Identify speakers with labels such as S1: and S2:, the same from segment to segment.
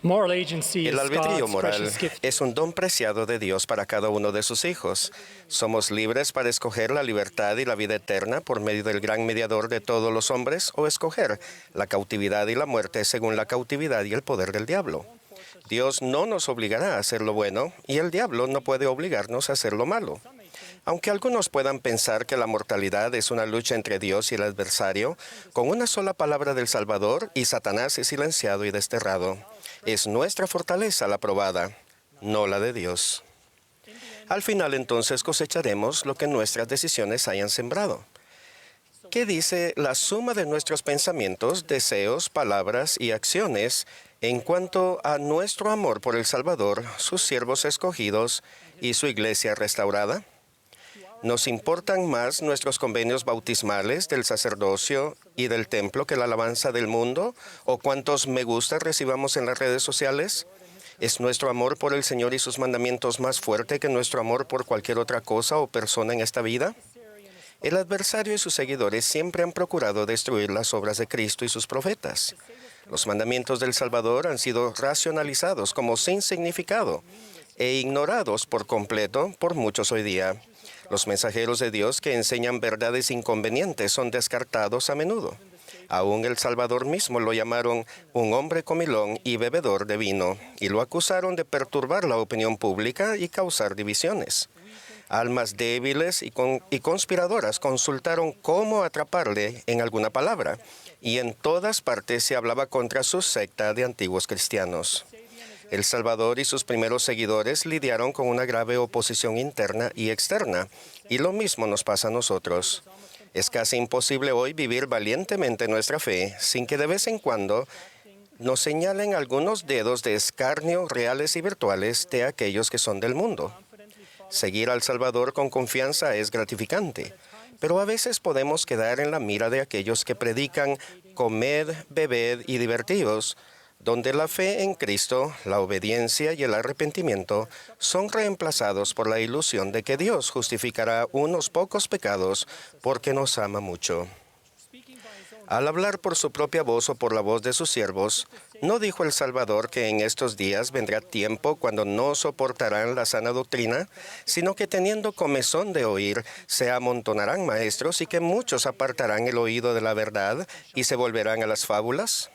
S1: Moral agency
S2: El
S1: is
S2: albedrío
S1: God's
S2: moral
S1: precious gift.
S2: es un don preciado de Dios para cada uno de sus hijos. Somos libres para escoger la libertad y la vida eterna por medio del gran mediador de todos los hombres o escoger la cautividad y la muerte según la cautividad y el poder del diablo. Dios no nos obligará a hacer lo bueno y el diablo no puede obligarnos a hacer lo malo. Aunque algunos puedan pensar que la mortalidad es una lucha entre Dios y el adversario, con una sola palabra del Salvador y Satanás es silenciado y desterrado. Es nuestra fortaleza la probada, no la de Dios. Al final entonces cosecharemos lo que nuestras decisiones hayan sembrado. ¿Qué dice la suma de nuestros pensamientos, deseos, palabras y acciones en cuanto a nuestro amor por el Salvador, sus siervos escogidos y su iglesia restaurada? ¿Nos importan más nuestros convenios bautismales del sacerdocio y del templo que la alabanza del mundo? ¿O cuántos me gusta recibamos en las redes sociales? ¿Es nuestro amor por el Señor y sus mandamientos más fuerte que nuestro amor por cualquier otra cosa o persona en esta vida? El adversario y sus seguidores siempre han procurado destruir las obras de Cristo y sus profetas. Los mandamientos del Salvador han sido racionalizados como sin significado e ignorados por completo por muchos hoy día. Los mensajeros de Dios que enseñan verdades inconvenientes son descartados a menudo. Aún el Salvador mismo lo llamaron un hombre comilón y bebedor de vino, y lo acusaron de perturbar la opinión pública y causar divisiones. Almas débiles y conspiradoras consultaron cómo atraparle en alguna palabra, y en todas partes se hablaba contra su secta de antiguos cristianos. El Salvador y sus primeros seguidores lidiaron con una grave oposición interna y externa, y lo mismo nos pasa a nosotros. Es casi imposible hoy vivir valientemente nuestra fe sin que de vez en cuando nos señalen algunos dedos de escarnio reales y virtuales de aquellos que son del mundo. Seguir al Salvador con confianza es gratificante, pero a veces podemos quedar en la mira de aquellos que predican comed, bebed y divertidos, donde la fe en Cristo, la obediencia y el arrepentimiento son reemplazados por la ilusión de que Dios justificará unos pocos pecados porque nos ama mucho. Al hablar por su propia voz o por la voz de sus siervos, ¿no dijo el Salvador que en estos días vendrá tiempo cuando no soportarán la sana doctrina, sino que teniendo comezón de oír, se amontonarán maestros y que muchos apartarán el oído de la verdad y se volverán a las fábulas?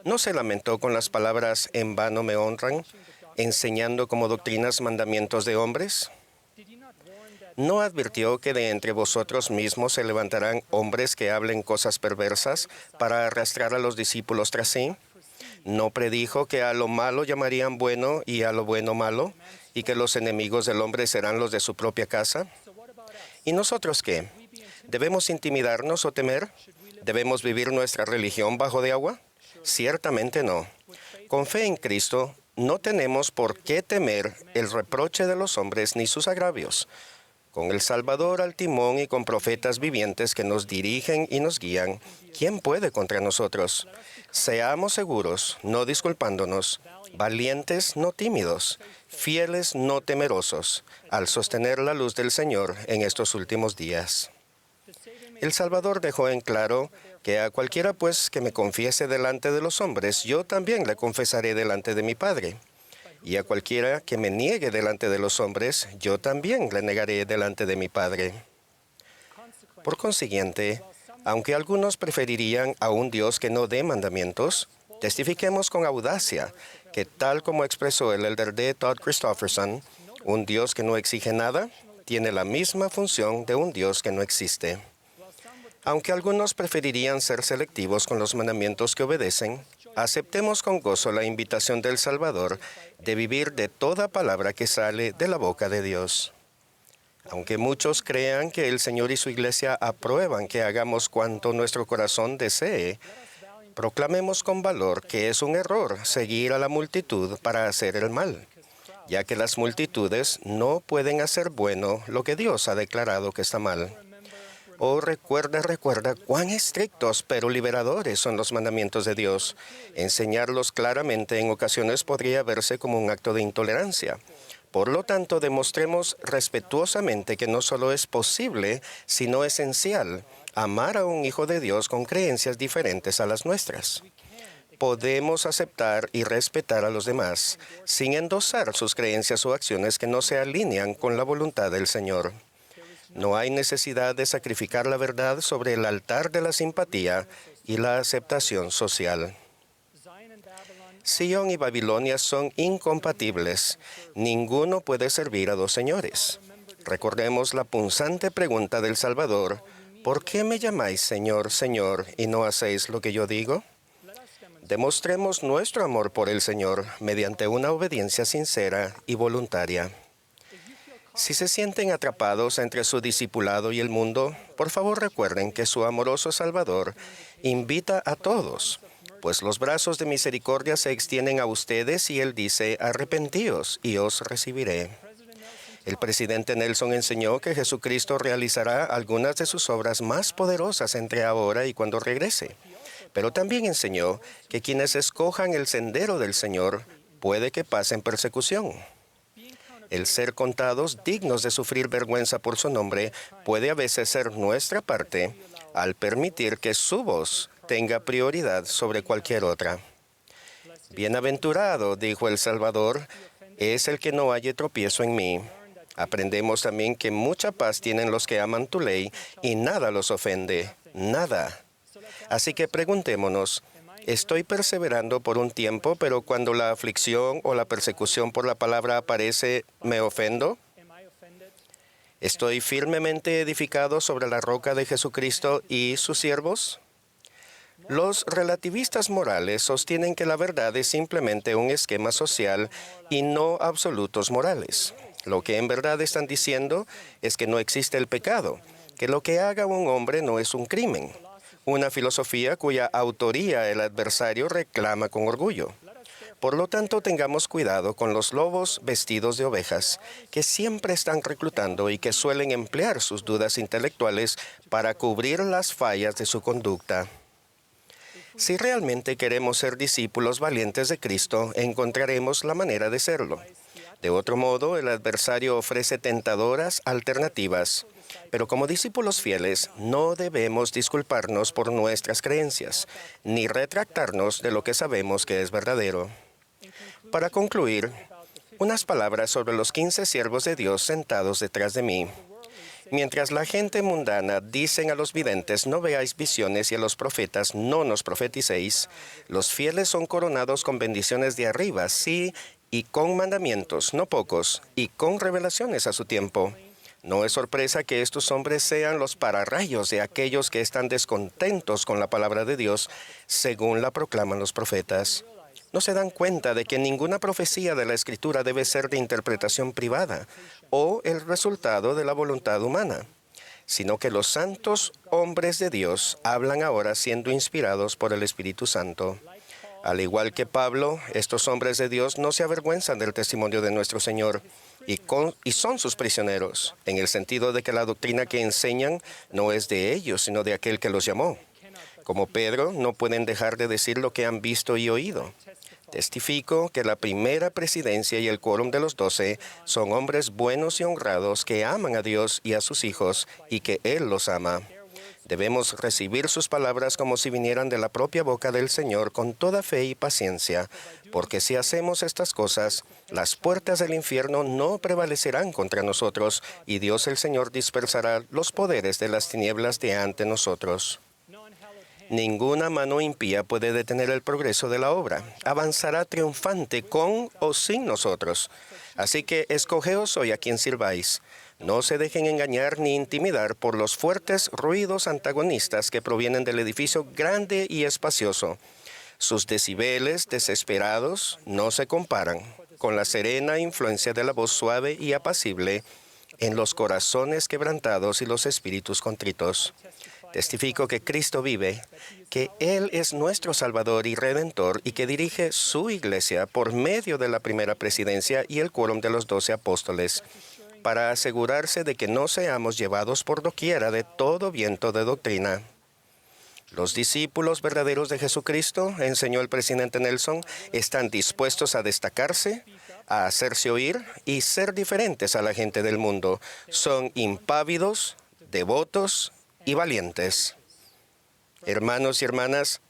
S2: ¿No se lamentó con las palabras en vano me honran, enseñando como doctrinas mandamientos de hombres? ¿No advirtió que de entre vosotros mismos se levantarán hombres que hablen cosas perversas para arrastrar a los discípulos tras sí? ¿No predijo que a lo malo llamarían bueno y a lo bueno malo, y que los enemigos del hombre serán los de su propia casa? ¿Y nosotros qué? ¿Debemos intimidarnos o temer? ¿Debemos vivir nuestra religión bajo de agua? Ciertamente no. Con fe en Cristo, no tenemos por qué temer el reproche de los hombres ni sus agravios. Con el Salvador al timón y con profetas vivientes que nos dirigen y nos guían, ¿quién puede contra nosotros? Seamos seguros, no disculpándonos, valientes, no tímidos, fieles, no temerosos, al sostener la luz del Señor en estos últimos días. El Salvador dejó en claro que a cualquiera pues que me confiese delante de los hombres, yo también le confesaré delante de mi Padre. Y a cualquiera que me niegue delante de los hombres, yo también le negaré delante de mi Padre. Por consiguiente, aunque algunos preferirían a un Dios que no dé mandamientos, testifiquemos con audacia que tal como expresó el elder D. Todd Christofferson, un Dios que no exige nada, tiene la misma función de un Dios que no existe. Aunque algunos preferirían ser selectivos con los mandamientos que obedecen, aceptemos con gozo la invitación del Salvador de vivir de toda palabra que sale de la boca de Dios. Aunque muchos crean que el Señor y su iglesia aprueban que hagamos cuanto nuestro corazón desee, proclamemos con valor que es un error seguir a la multitud para hacer el mal, ya que las multitudes no pueden hacer bueno lo que Dios ha declarado que está mal. Oh, recuerda cuán estrictos pero liberadores son los mandamientos de Dios. Enseñarlos claramente en ocasiones podría verse como un acto de intolerancia. Por lo tanto, demostremos respetuosamente que no solo es posible, sino esencial, amar a un hijo de Dios con creencias diferentes a las nuestras. podemos aceptar y respetar a los demás, sin endosar sus creencias o acciones que no se alinean con la voluntad del Señor. No hay necesidad de sacrificar la verdad sobre el altar de la simpatía y la aceptación social. Sion y Babilonia son incompatibles. Ninguno puede servir a dos señores. Recordemos la punzante pregunta del Salvador: ¿por qué me llamáis Señor, Señor, y no hacéis lo que yo digo? Demostremos nuestro amor por el Señor mediante una obediencia sincera y voluntaria. Si se sienten atrapados entre su discipulado y el mundo, por favor recuerden que su amoroso Salvador invita a todos, pues los brazos de misericordia se extienden a ustedes y Él dice: arrepentíos y os recibiré. El presidente Nelson enseñó que Jesucristo realizará algunas de sus obras más poderosas entre ahora y cuando regrese. Pero también enseñó que quienes escojan el sendero del Señor puede que pasen persecución. El ser contados dignos de sufrir vergüenza por su nombre puede a veces ser nuestra parte al permitir que su voz tenga prioridad sobre cualquier otra. Bienaventurado, dijo el Salvador, es el que no halle tropiezo en mí. Aprendemos también que mucha paz tienen los que aman tu ley y nada los ofende, nada. Así que preguntémonos: ¿estoy perseverando por un tiempo, pero cuando la aflicción o la persecución por la palabra aparece, me ofendo? ¿Estoy firmemente edificado sobre la roca de Jesucristo y sus siervos? Los relativistas morales sostienen que la verdad es simplemente un esquema social y no absolutos morales. Lo que en verdad están diciendo es que no existe el pecado, que lo que haga un hombre no es un crimen. Una filosofía cuya autoría el adversario reclama con orgullo. Por lo tanto, tengamos cuidado con los lobos vestidos de ovejas, que siempre están reclutando y que suelen emplear sus dudas intelectuales para cubrir las fallas de su conducta. Si realmente queremos ser discípulos valientes de Cristo, encontraremos la manera de serlo. De otro modo, el adversario ofrece tentadoras alternativas. Pero como discípulos fieles, no debemos disculparnos por nuestras creencias, ni retractarnos de lo que sabemos que es verdadero. Para concluir, unas palabras sobre los 15 siervos de Dios sentados detrás de mí. Mientras la gente mundana dicen a los videntes: no veáis visiones, y a los profetas: no nos profeticéis, los fieles son coronados con bendiciones de arriba, sí, y con mandamientos, no pocos, y con revelaciones a su tiempo. No es sorpresa que estos hombres sean los pararrayos de aquellos que están descontentos con la palabra de Dios, según la proclaman los profetas. ¿No se dan cuenta de que ninguna profecía de la Escritura debe ser de interpretación privada o el resultado de la voluntad humana, sino que los santos hombres de Dios hablan ahora siendo inspirados por el Espíritu Santo? Al igual que Pablo, estos hombres de Dios no se avergüenzan del testimonio de nuestro Señor y son sus prisioneros, en el sentido de que la doctrina que enseñan no es de ellos, sino de aquel que los llamó. Como Pedro, no pueden dejar de decir lo que han visto y oído. Testifico que la primera presidencia y el quórum de los 12 son hombres buenos y honrados que aman a Dios y a sus hijos y que Él los ama. Debemos recibir sus palabras como si vinieran de la propia boca del Señor con toda fe y paciencia, porque si hacemos estas cosas, las puertas del infierno no prevalecerán contra nosotros y Dios el Señor dispersará los poderes de las tinieblas de ante nosotros. Ninguna mano impía puede detener el progreso de la obra. Avanzará triunfante con o sin nosotros. Así que escogeos hoy a quien sirváis. No se dejen engañar ni intimidar por los fuertes ruidos antagonistas que provienen del edificio grande y espacioso. Sus decibeles desesperados no se comparan con la serena influencia de la voz suave y apacible en los corazones quebrantados y los espíritus contritos. Testifico que Cristo vive, que Él es nuestro Salvador y Redentor y que dirige su iglesia por medio de la primera presidencia y el quórum de los 12 apóstoles, para asegurarse de que no seamos llevados por doquiera de todo viento de doctrina. Los discípulos verdaderos de Jesucristo, enseñó el presidente Nelson, están dispuestos a destacarse, a hacerse oír y ser diferentes a la gente del mundo. Son impávidos, devotos y valientes. Hermanos y hermanas,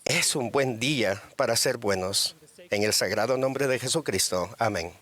S2: Es un buen día para ser buenos. En el sagrado nombre de Jesucristo. Amén.